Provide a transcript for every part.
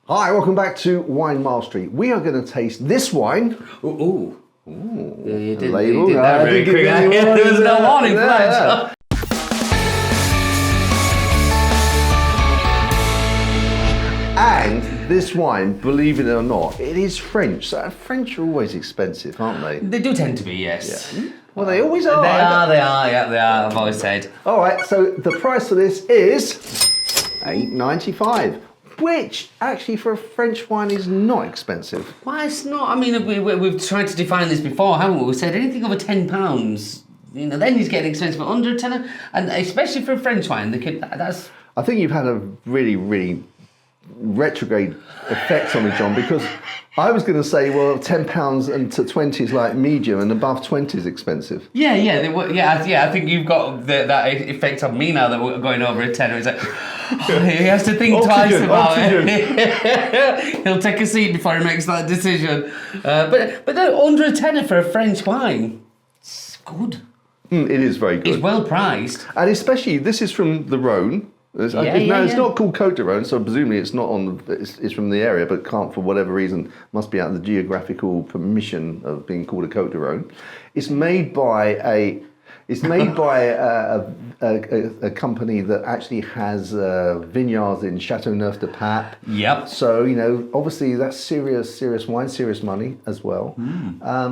Hi, welcome back to Wine Mastery. We are going to taste this wine. Ooh. Yeah, You did label. that very quick. There was no warning for that. And this wine, believe it or not, it is French. So French are always expensive, aren't they? They do tend to be, yes. Yeah. Well, they always are. They are, I've always said. All right, so the price for this is £8.95, which actually for a French wine is not expensive. Well, it's not. I mean, we've tried to define this before, haven't we? We said anything over £10, then he's getting expensive. But under a tenner, and especially for a French wine, that's. I think you've had a really, really retrograde effect on me, John, because I was going to say, well, £10 and to 20 is like medium, and above 20 is expensive. Yeah. I think you've got that effect on me now that we're going over a tenner. It's like, he has to think twice about it. He'll take a seat before he makes that decision. But no, under a tenner for a French wine, it's good. It is very good. It's well priced, and especially this is from the Rhone. It's not called Côte de Rhone, so presumably it's not on. It's from the area, but can't for whatever reason must be out of the geographical permission of being called a Côte de Rhone. It's made by a company that actually has vineyards in Châteauneuf-du-Pape. Yep. So obviously that's serious wine, serious money as well.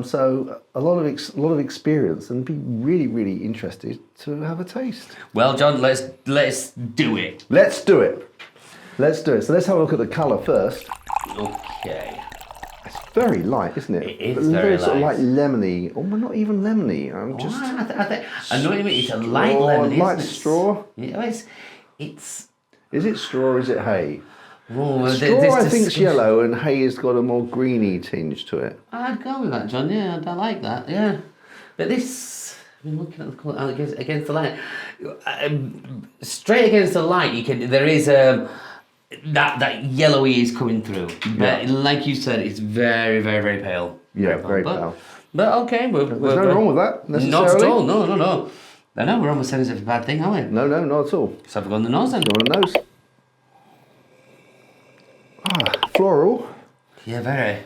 So a lot of experience, and be really, really interested to have a taste. Well, John, let's do it. Let's do it. So let's have a look at the colour first. Okay. It's very light, isn't it? It is very sort of light. like lemony, or not even lemony. I know what you mean. It's a light lemon. Light straw. Yeah, it's. Is it straw or is it hay? Oh, Straw, I think, is yellow, and hay has got a more greeny tinge to it. I'd go with that, John. Yeah, I like that. Yeah, but this. I mean, looking at the colour against the light, straight against the light, there is that yellowy is coming through. But like you said, it's very, very, very pale. Yeah, very pale. But okay, there's nothing wrong with that necessarily. Not at all. No. No, we're almost saying it's a bad thing, aren't we? No, not at all. Let's have a go on the nose then. Go on the nose. Floral. Yeah, very.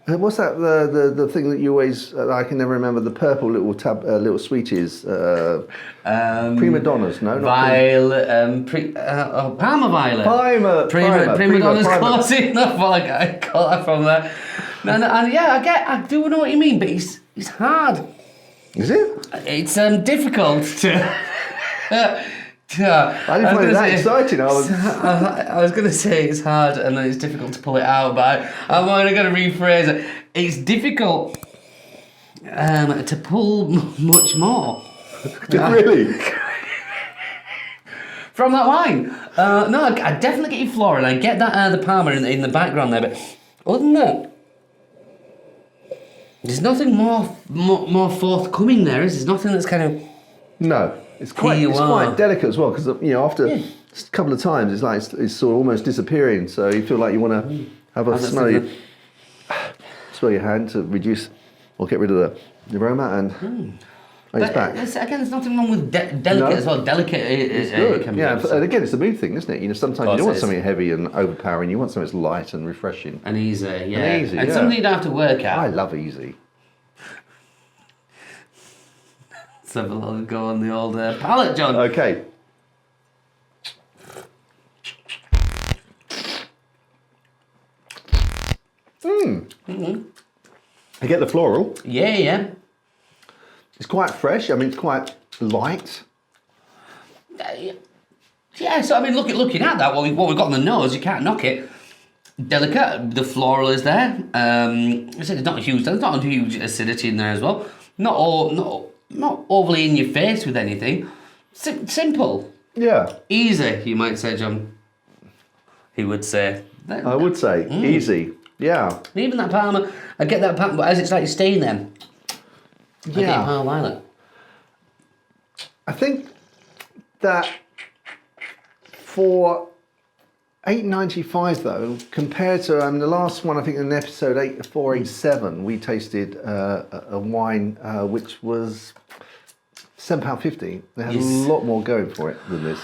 What's that? The thing that you always I can never remember. The purple little sweeties. Prima donnas. No, not Parma violet. Prima donnas close enough. Well, I got that from there. No, and yeah, I do know what you mean, but it's hard. Is it? It's difficult to. I didn't find it that exciting. I was going to say it's hard and it's difficult to pull it out, but I'm only going to rephrase it. It's difficult to pull much more. Really? From that wine. No, I definitely get you floral. I get that the Parma in the background there, but other than that, there's nothing more forthcoming there, is there? There's nothing that's kind of... No. It's quite delicate as well, because after a couple of times it's sort of almost disappearing. So you feel like you want to have a smell your hand to reduce or get rid of the aroma, and it's back. Again, there's nothing wrong with delicate as well. Delicate is good. And again, it's a mood thing, isn't it? Sometimes you don't want something heavy and overpowering. You want something that's light and refreshing and easy. And something you don't have to work at. I love easy. Let's have a little go on the old palate, John. Okay. I get the floral. Yeah. It's quite fresh. I mean, it's quite light. Yeah, so I mean, looking at that, what we've got on the nose, you can't knock it. Delicate. The floral is there. It's not huge. There's not a huge acidity in there as well. Not overly in your face with anything. Simple. Yeah. Easy, you might say, John. He would say. I would say easy. Yeah. And even that Parma, I get that Parma, but as it's like staying there. I get Parma violet. I think that for £8.95 though, compared to the last one, I think in episode 487, we tasted a wine which was £7.50. It has a lot more going for it than this.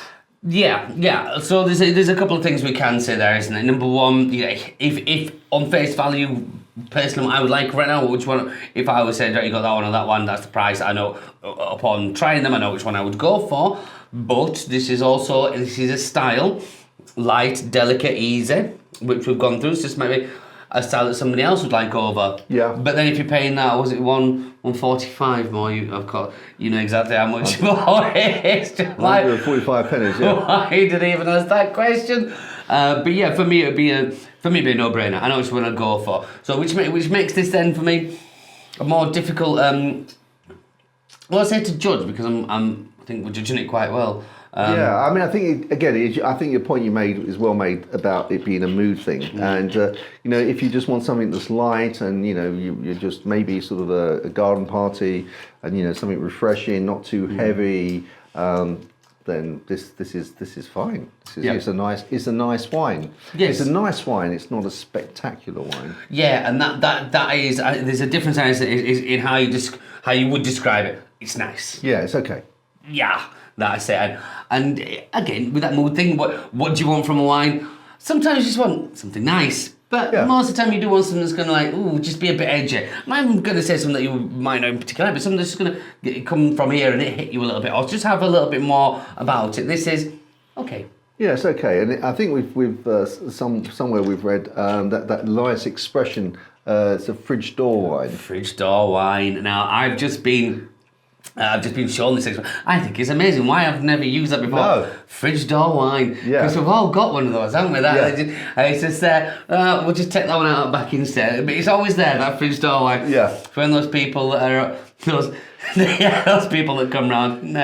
Yeah. So there's a couple of things we can say there, isn't it? Number one, if on face value, personally, I would like right now, which one, if I was saying, right, you got that one or that one, that's the price, I know, upon trying them, I know which one I would go for, but this is a style, light, delicate, easy, which we've gone through, so this might be a style that somebody else would like over. Yeah. But then if you're paying that, was it 145 more, of course, you know exactly how much more it is. 145 pennies, yeah. Why did I even ask that question? But yeah, for me it'd be a no-brainer. I know which one I'd go for. So which makes this then for me a more difficult. Well, I say to judge because I think we're judging it quite well. Yeah, I mean, I think I think your point you made is well made about it being a mood thing, and if you just want something that's light, and you're just maybe sort of a garden party, and something refreshing, not too heavy, then this is fine. It's a nice wine. Yes. It's a nice wine. It's not a spectacular wine. Yeah, and that is there's a difference in how you would describe it. It's nice. Yeah, it's okay. Yeah. That's it. And again, with that mood thing, what do you want from a wine? Sometimes you just want something nice. But most of the time you do want something that's going to just be a bit edgy. I'm going to say something that you might not in particular, but something that's just going to come from here and it hit you a little bit, or just have a little bit more about it. This is okay. Yeah, it's okay. And I think we've somewhere we've read that nice expression, it's a fridge door wine. Fridge door wine. Now, I've just been shown this. I think it's amazing. Why I've never used that before. No. Fridge door wine. Yeah. Because we've all got one of those, haven't we? It's just we'll just take that one out back instead. But it's always there, that fridge door wine. Yeah. For when those people that are those people that come round.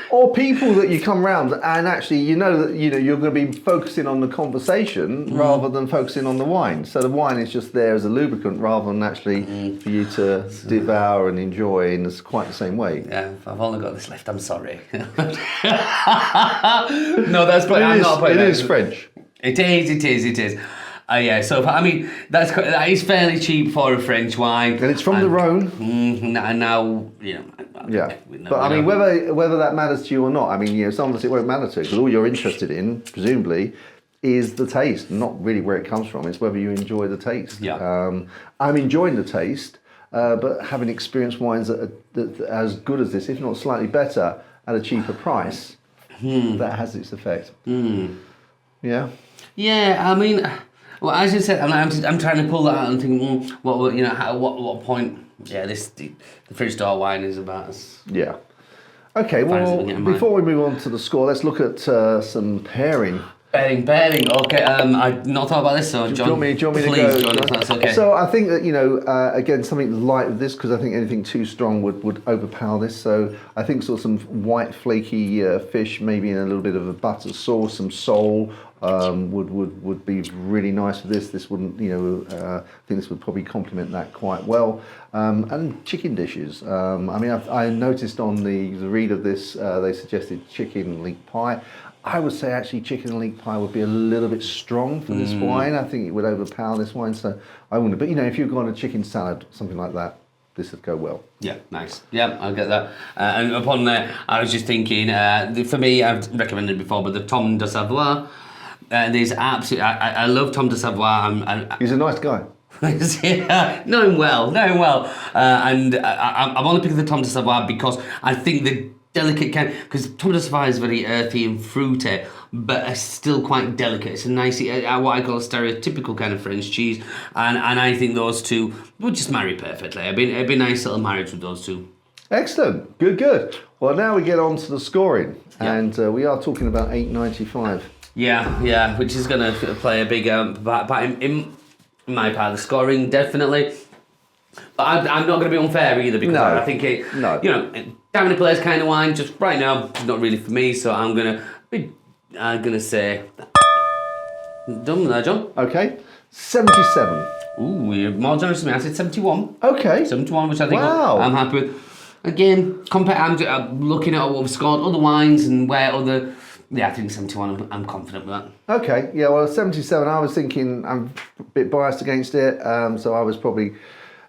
Or people that you come round and actually that you're going to be focusing on the conversation rather than focusing on the wine. So the wine is just there as a lubricant rather than actually for you to devour and enjoy in quite the same way. Yeah, I've only got this left. I'm sorry. No, that's I'm not putting it. It is French. It is. Yeah, so I mean that is fairly cheap for a French wine, and it's from the Rhone. And now But I mean, whether that matters to you or not, I mean, some of us it won't matter to, because all you're interested in, presumably, is the taste, not really where it comes from. It's whether you enjoy the taste. Yeah. I'm enjoying the taste, but having experienced wines that are as good as this, if not slightly better, at a cheaper price, that has its effect. Yeah. Yeah, I mean. Well, as you said, I'm trying to pull that out and think, what point? Yeah, the fridge door wine is about. Yeah. Okay. Well, before we move on to the score, let's look at some pairing. Pairing. Okay. I've not thought about this, so John. Do you want me to please, go? John, if that's okay. So I think that again, something light with this, because I think anything too strong would overpower this. So I think sort of some white flaky fish, maybe in a little bit of a butter sauce, some sole. Would be really nice with this. This wouldn't, I think this would probably complement that quite well. And chicken dishes. I mean, I noticed on the read of this, they suggested chicken leek pie. I would say actually chicken and leek pie would be a little bit strong for this wine. I think it would overpower this wine, so I wouldn't. But if you've got a chicken salad, something like that, this would go well. Yeah, nice. Yeah, I'll get that. And upon there, I was just thinking, for me, I've recommended it before, but the Tom de Savoie. There's absolutely, I love Tom de Savoie. He's a nice guy. Know him well. And I'm only picking the Tom de Savoie because I think the delicate because Tom de Savoie is very earthy and fruity, but it's still quite delicate. It's a nice, what I call a stereotypical kind of French cheese, and I think those two would just marry perfectly. It'd be a nice little marriage with those two. Excellent. Good. Well, now we get on to the scoring, and we are talking about 8.95. Yeah, which is going to play a big part in my part of the scoring, definitely. But I'm not going to be unfair either, because I think down in the place kind of wine, just right now, not really for me. So I'm going to say, done there, John. Okay, 77. Ooh, you're more generous than me. I said 71. Okay, 71, which I think I'm happy with. Again, I'm looking at what we've scored, other wines and where other. Yeah, I think 71, I'm confident with that. Okay, yeah, well, 77, I was thinking I'm a bit biased against it, so I was probably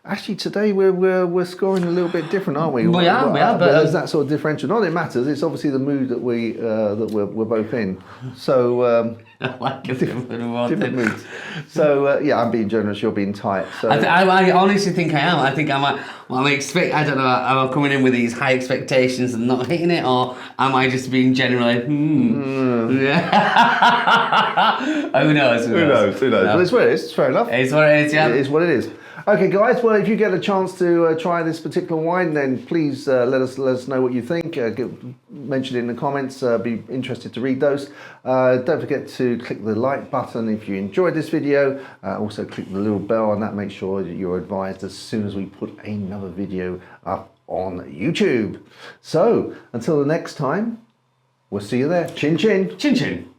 Actually, today we're scoring a little bit different, aren't we? We are, but there's that sort of differential. Not that it matters. It's obviously the mood that we're both in. So like a different moods. So yeah, I'm being generous. You're being tight. So I honestly think I am. I think I don't know. Am I coming in with these high expectations and not hitting it, or am I just being generally? Yeah. Who knows? Who knows? No. But it's what it is. It's fair enough. It's what it is. Yeah. It is what it is. Okay, guys. Well, if you get a chance to try this particular wine, then please let us know what you think. Mention it in the comments. Be interested to read those. Don't forget to click the like button if you enjoyed this video. Also, click the little bell on that. Make sure that you're advised as soon as we put another video up on YouTube. So, until the next time, we'll see you there. Chin chin. Chin chin.